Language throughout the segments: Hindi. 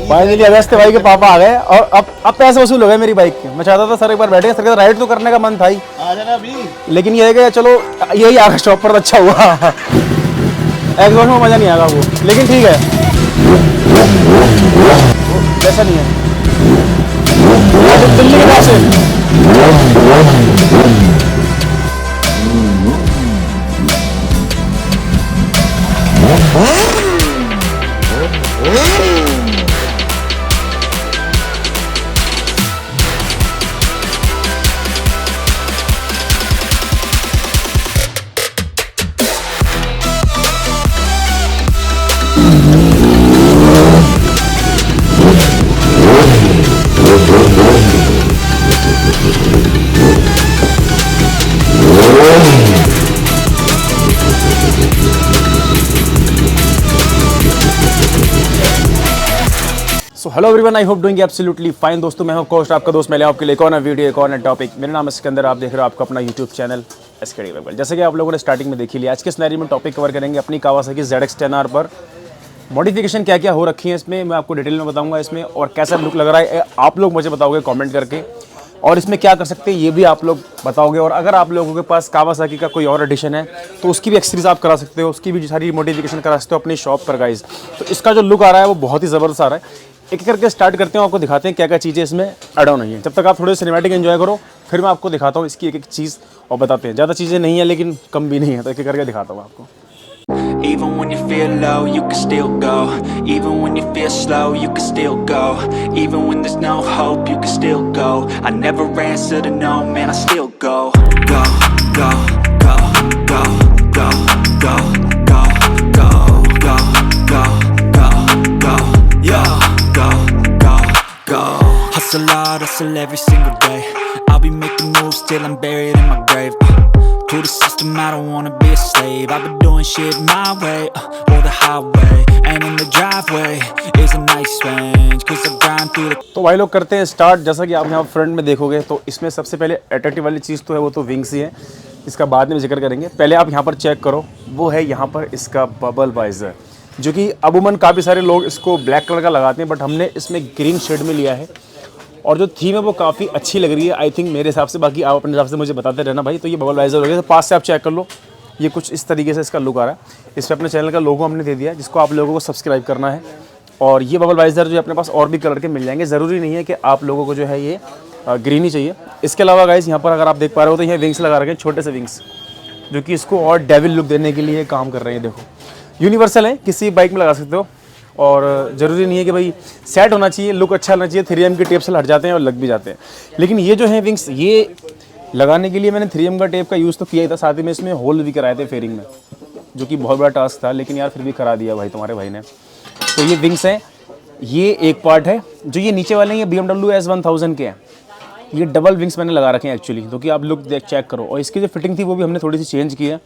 फाइनली अगस्त्य भाई के पापा आ गए और अब पैसे वसूल हो गए मेरी बाइक के। मैं चाहता था सर एक बार बैठे, सर का राइड तो करने का मन था ही, आ जाना अभी। लेकिन ये है कि चलो यही आगे स्टॉप पर अच्छा हुआ। एग्जॉस्ट में मज़ा नहीं आएगा वो, लेकिन ठीक है, ऐसा नहीं है दिल्ली के पास से। So hello everyone, I hope doing absolutely fine. दोस्तों मैं हूं कोस्ट, आपका दोस्त। मैं ले आपके लिए एक और वीडियो, एक और टॉपिक। मेरा नाम है सिकंदर, आप देख रहे हो आपका अपना यूट्यूब चैनल एसकेडी वेबल। जैसे कि आप लोगों ने स्टार्टिंग में देखी लिया, आज के स्नैरियो में टॉपिक कवर करेंगे अपनी कावासाकी ZX-10R पर मॉडिफिकेशन क्या क्या हो रखी है इसमें, मैं आपको डिटेल में बताऊंगा इसमें, और कैसा लुक लग रहा है आप लोग मुझे बताओगे कमेंट करके, और इसमें क्या कर सकते हैं ये भी आप लोग बताओगे। और अगर आप लोगों के पास कावासाकी का कोई और एडिशन है तो उसकी भी एक्सरीज आप करा सकते हो, उसकी भी सारी मॉडिफिकेशन करा सकते हो अपनी शॉप पर गाइज। तो इसका जो लुक आ रहा है वो बहुत ही ज़बरदस्त आ रहा है। एक एक करके स्टार्ट करते हैं, आपको दिखाते हैं क्या क्या चीज़ें इसमें ऐड ऑन हुई हैं। जब तक आप थोड़े सिनेमैटिक एंजॉय करो, फिर मैं आपको दिखाता हूँ इसकी एक एक चीज़ और बताते हैं। ज़्यादा चीज़ें नहीं है लेकिन कम भी नहीं है, तो एक एक करके दिखाता हूँ आपको। Even when you feel low, you can still go. Even when you feel slow, you can still go. Even when there's no hope, you can still go. I never answer to no, man, I still go. Go, go, go, go, go, go, go, go, go, go, go, go, yeah, go, go, go. Hustle hard, hustle every single day. I'll be making moves till I'm buried in my grave. To the system, I don't wanna be a slave. I've been doing shit my way, or the highway. And in the driveway is a nice range, cause I grind through the... तो भाई लोग करते हैं स्टार्ट। जैसा कि आप यहाँ फ्रंट में देखोगे तो इसमें सबसे पहले अट्रैक्टिव वाली चीज़ तो है वो तो विंग्स ही है, इसका बाद में जिक्र करेंगे। पहले आप यहाँ पर चेक करो, वो है यहाँ पर इसका बबल वाइजर, जो कि अमूमन काफ़ी सारे लोग इसको ब्लैक कलर का लगाते हैं, बट हमने इसमें ग्रीन शेड में लिया है। और जो थीम है वो काफ़ी अच्छी लग रही है आई थिंक मेरे हिसाब से। बाकी आप अपने हिसाब से मुझे बताते रहना भाई। तो ये बबल वाइजर हो गया, तो पास से आप चेक कर लो, ये कुछ इस तरीके से इसका लुक आ रहा है। इस पर अपने चैनल का लोगो हमने दे दिया है, जिसको आप लोगों को सब्सक्राइब करना है। और ये बबल वाइजर जो है अपने पास और भी कलर के मिल जाएंगे, ज़रूरी नहीं है कि आप लोगों को जो है ये ग्रीन ही चाहिए। इसके अलावा गाइस यहाँ पर अगर आप देख पा रहे हो तो यहाँ विंग्स लगा रखे हैं, छोटे से विंग्स, जो कि इसको और डेविल लुक देने के लिए काम कर रहे हैं। देखो यूनिवर्सल है, किसी बाइक में लगा सकते हो, और ज़रूरी नहीं है कि भाई सेट होना चाहिए, लुक अच्छा होना चाहिए। 3M की टेप से हट जाते हैं और लग भी जाते हैं। लेकिन ये जो है विंग्स, ये लगाने के लिए मैंने 3M का टेप का यूज़ तो किया ही था, साथ ही में इसमें होल भी कराए थे फेयरिंग में, जो कि बहुत बड़ा टास्क था, लेकिन यार फिर भी करा दिया भाई तुम्हारे भाई ने। तो ये विंग्स हैं, ये एक पार्ट है। जो ये नीचे वाले हैं ये BMW S1000 के हैं, ये डबल विंग्स मैंने लगा रखे हैं एक्चुअली, तो कि आप लुक देख चेक करो। और इसकी जो फिटिंग थी वो भी हमने थोड़ी सी चेंज की है,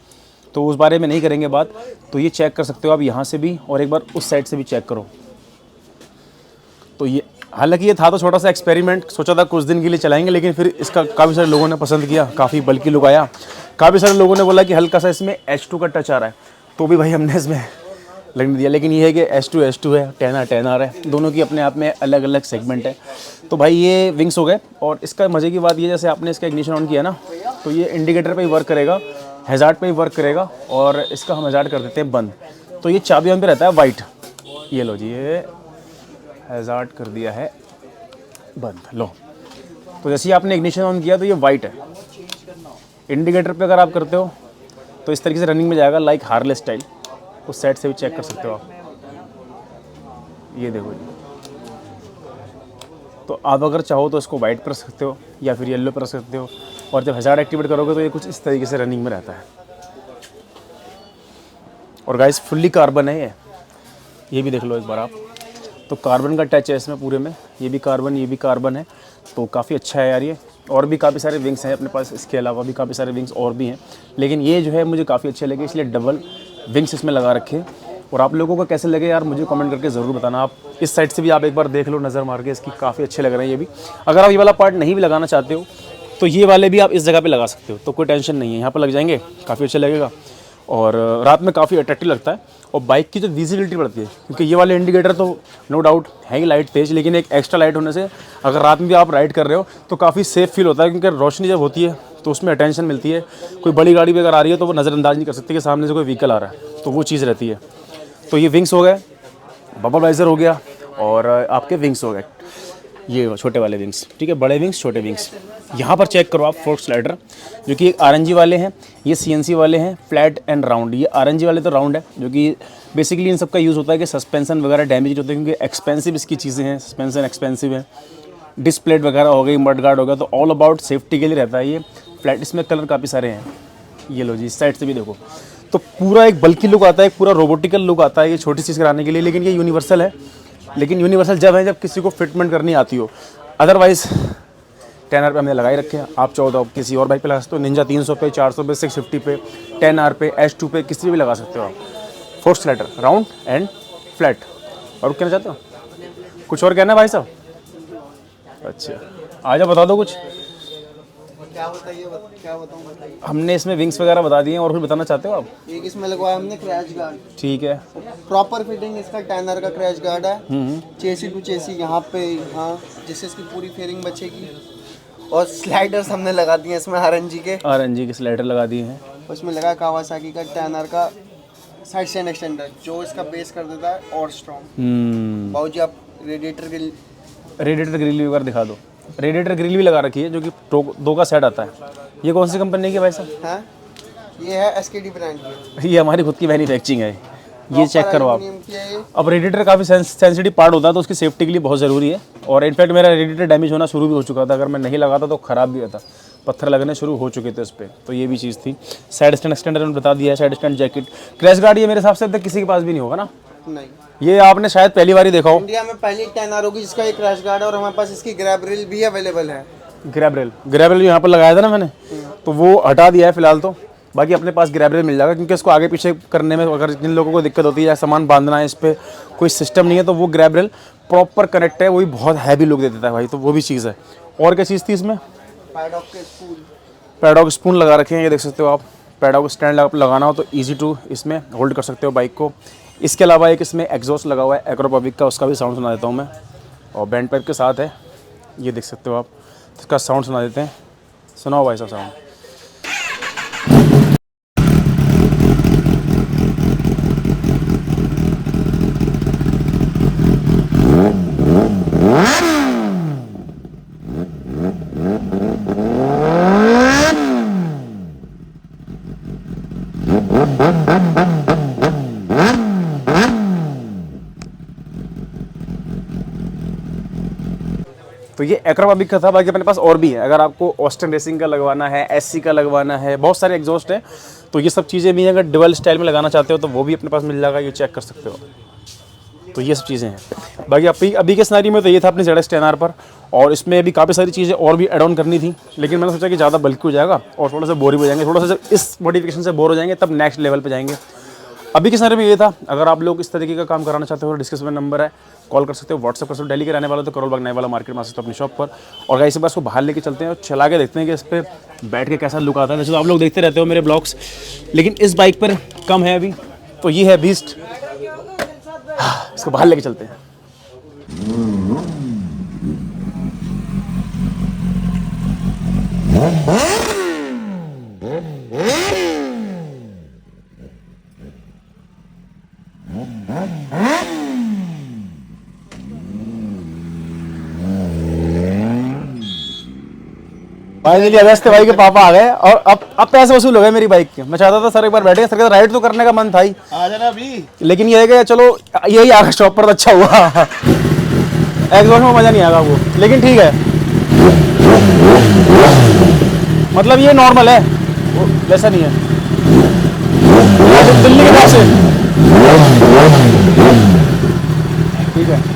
तो उस बारे में नहीं करेंगे बात। तो ये चेक कर सकते हो आप यहाँ से भी, और एक बार उस साइड से भी चेक करो। तो ये हालांकि ये था तो छोटा सा एक्सपेरिमेंट, सोचा था कुछ दिन के लिए चलाएंगे, लेकिन फिर इसका काफ़ी सारे लोगों ने पसंद किया, काफ़ी बल्कि लुक आया। काफ़ी सारे लोगों ने बोला कि हल्का सा इसमें H2 का टच आ रहा है, तो भी भाई हमने इसमें लगने दिया। लेकिन ये है कि H2 है, 10R है, दोनों की अपने आप में अलग अलग सेगमेंट है। तो भाई ये विंग्स हो गए। और इसका मज़े की बात ये, जैसे आपने इसका इग्निशन ऑन किया ना, तो ये इंडिकेटर पे ही वर्क करेगा, हैज़ार्ड पे ही वर्क करेगा। और इसका हम हैज़ार्ड कर देते हैं बंद, तो ये चाबी ऑन पे रहता है वाइट। ये लो जी, ये हैज़ार्ड कर दिया है बंद, लो। तो जैसे ही आपने इग्निशन ऑन किया तो ये वाइट है। इंडिकेटर पे अगर आप करते हो तो इस तरीके से रनिंग में जाएगा, लाइक हार्ले स्टाइल। उस साइड से भी चेक कर सकते हो आप, ये देखो जी। तो आप अगर चाहो तो इसको वाइट पर रख सकते हो या फिर येलो पर रख सकते हो। और जब हैज़ार्ड एक्टिवेट करोगे तो ये कुछ इस तरीके से रनिंग में रहता है। और गाइस फुल्ली कार्बन है ये भी देख लो एक बार आप। तो कार्बन का टच है इसमें पूरे में, ये भी कार्बन, ये भी कार्बन है, तो काफ़ी अच्छा है यार ये। और भी काफ़ी सारे विंग्स हैं अपने पास, इसके अलावा भी काफ़ी सारे विंग्स और भी हैं, लेकिन ये जो है मुझे काफ़ी अच्छे लगे, इसलिए डबल विंग्स इसमें लगा रखे। और आप लोगों को कैसे लगे यार मुझे कमेंट करके ज़रूर बताना। आप इस साइड से भी आप एक बार देख लो नज़र मार के, इसकी काफ़ी अच्छे लग रहे हैं ये भी। अगर आप ये वाला पार्ट नहीं भी लगाना चाहते हो तो ये वाले भी आप इस जगह पे लगा सकते हो, तो कोई टेंशन नहीं है, यहाँ पर लग जाएंगे, काफ़ी अच्छा लगेगा। और रात में काफ़ी अट्रैक्टिव लगता है। और बाइक की जो विजिबिलिटी बढ़ती है, क्योंकि ये वाले इंडिकेटर तो नो डाउट है ही लाइट तेज, लेकिन एक एक्स्ट्रा लाइट होने से अगर रात में भी आप राइड कर रहे हो तो काफ़ी सेफ फील होता है, क्योंकि रोशनी जब होती है तो उसमें अटेंशन मिलती है। कोई बड़ी गाड़ी भी अगर आ रही है तो वो नज़रअंदाज नहीं कर सकती कि सामने से कोई व्हीकल आ रहा है, तो वो चीज़ रहती है। तो ये विंग्स हो गए, बबल वाइजर हो गया, और आपके विंग्स हो गए, ये छोटे वाले विंग्स, ठीक है, बड़े विंग्स छोटे विंग्स। यहाँ पर चेक करो आप फोर्क स्लाइडर, जो कि आरएनजी वाले हैं, ये सीएनसी वाले हैं, फ्लैट एंड राउंड। ये आरएनजी वाले तो राउंड है, जो कि बेसिकली इन सब का यूज़ होता है कि सस्पेंशन वगैरह डैमेज होते हैं, क्योंकि एक्सपेंसिव इसकी चीज़ें हैं, सस्पेंशन एक्सपेंसिव है, डिस्प्लेट वगैरह हो गई, मड गार्ड हो गया, तो ऑल अबाउट सेफ्टी के लिए रहता है ये। फ्लैट इसमें कलर काफ़ी सारे हैं, ये लो जी, इस साइड से भी देखो, तो पूरा एक बल्कि लुक आता है, एक पूरा रोबोटिकल लुक आता है ये छोटी चीज़ कराने के लिए। लेकिन ये यूनिवर्सल है, लेकिन यूनिवर्सल जब है जब किसी को फिटमेंट करनी आती हो, अदरवाइज 10R पे हमने लगाई रखे हैं। आप चाहो तो आप किसी और बाइक पे लगा सकते हो, निंजा 300 पे, 400 पे, 650 पे, 10R पे, H2 पे, किसी भी लगा सकते हो आप। Fork slider round and flat. और कहना चाहते हो, कुछ और कहना है भाई साहब? अच्छा, आ जाओ, बता दो कुछ। क्या बताइए, क्या बताऊं, बताइए। हमने इसमें विंग्स वगैरह बता दिए, और कुछ बताना चाहते हो आप? एक इसमें लगवाया हमने क्रैश गार्ड, ठीक है, प्रॉपर फिटिंग इसका 10R का क्रैश गार्ड है। चेसी टू चेसी यहाँ पे, हाँ, जिससे इसकी पूरी फेयरिंग बचेगी। और स्लाइडर्स हमने लगा दिए इसमें आरएनजी के स्लाइडर लगा दिए हैं। उसमें लगा कावासाकी का 10R का साइड स्टैंड एक्सटेंडर, जो इसका बेस कर देता है और स्ट्रॉन्ग। बाबूजी आप रेडिएटर ग्रिल वगैरह दिखा दो। रेडिएटर ग्रिल भी लगा रखी है, जो कि 2 का सेट आता है। ये कौन सी कंपनी की है भाई साहब? है, ये है एसकेडी ब्रांड की, ये हमारी खुद की मैन्युफैक्चरिंग है, ये चेक करो आप। एल्युमिनियम की है ये। अब रेडिएटर काफ़ी सेंसिटिव पार्ट होता है, तो उसकी सेफ्टी के लिए बहुत ज़रूरी है। और इनफैक्ट मेरा रेडिएटर डैमेज होना शुरू भी हो चुका था, अगर मैं नहीं लगाता तो ख़राब भी होता, पत्थर लगने शुरू हो चुके थे उस पर। तो ये भी चीज़ थी। साइड स्टैंड एक्सटेंडर मैंने बता दिया है, side stand jacket, crash guard ये मेरे हिसाब से अब तक किसी के पास भी नहीं होगा ना, नहीं, ये आपने शायद पहली बार ही देखा हो। इंडिया में पहली 10R होगी जिसका एक क्रैश गार्ड है, और हमारे पास इसकी ग्रैब रेल भी अवेलेबल है। ग्रैब रेल यहाँ पर लगाया था ना मैंने, तो वो हटा दिया है फिलहाल तो। बाकी अपने पास ग्रैब रेल मिल जाएगा, क्योंकि इसको आगे पीछे करने में अगर जिन लोगों को दिक्कत होती है या सामान बांधना है, इस पर कोई सिस्टम नहीं है, तो वो ग्रैब रेल प्रॉपर कनेक्ट है, वही बहुत हैवी लुक दे देता है भाई। तो वो भी चीज़ है। और क्या चीज़ थी इसमें? पैडॉक स्पून लगा रखे हैं, ये देख सकते हो आप। पैडॉक स्टैंड लगाना हो तो ईजी टू इसमें होल्ड कर सकते हो बाइक को। इसके अलावा एक इसमें एग्जॉस्ट लगा हुआ है एक्रोपॉविक का, उसका भी साउंड सुना देता हूँ मैं। और बैंड पाइप के साथ है, ये देख सकते हो आप, इसका साउंड सुना देते हैं। सुनाओ भाई साहब साउंड। तो ये एक्रोबैटिक का था। बाकी अपने पास और भी है, अगर आपको ऑस्टन रेसिंग का लगवाना है, एससी का लगवाना है, बहुत सारे एग्जॉस्ट है, तो ये सब चीज़ें भी हैं। अगर डुअल स्टाइल में लगाना चाहते हो तो वो भी अपने पास मिल जाएगा, ये चेक कर सकते हो। तो ये सब चीज़ें हैं। बाकी अभी के सिनेरियो में तो ये था अपने ZS 10R पर, और इसमें भी काफ़ी सारी चीज़ें और भी एड ऑन करनी थी, लेकिन मैंने सोचा कि ज़्यादा बल्कि हो जाएगा और थोड़ा सा बोर भी हो जाएंगे। थोड़ा सा जब इस मॉडिफिकेशन से बोर हो जाएंगे तब नेक्स्ट लेवल पे जाएंगे। अभी के सिनेरियो में ये था। अगर आप लोग इस तरीके का काम कराना चाहते हो तो डिस्क्रिप्शन में नंबर है, कॉल कर सकते हो, व्हाट्सअप कर सकते हो। दिल्ली के रहने वाला तो करोल बाग नए वाला मार्केट में आ सकते हो अपनी शॉप पर। और गाइस इस बार इसको बाहर लेके चलते हैं और चला के देखते हैं कि इस पर बैठ के कैसा लुक आता है। वैसे तो आप लोग देखते रहते हो मेरे ब्लॉग्स, लेकिन इस बाइक पर कम है अभी। तो ये है बीस्ट, इसको बाहर लेके चलते हैं। फाइनली अगस्त भाई के पापा आ गए और अब पैसे वसूल हो गए मेरी बाइक के। मैं चाहता था सर एक बार बैठे, सर का राइड तो करने का मन था ही, आ जाना अभी, लेकिन ये है कि चलो यही आगे शॉप पर तो अच्छा हुआ। एग्जॉस्ट में मजा नहीं आएगा वो, लेकिन ठीक है, मतलब ये नॉर्मल है, वो वैसा नहीं है दिल्ली के पास से। ठीक है।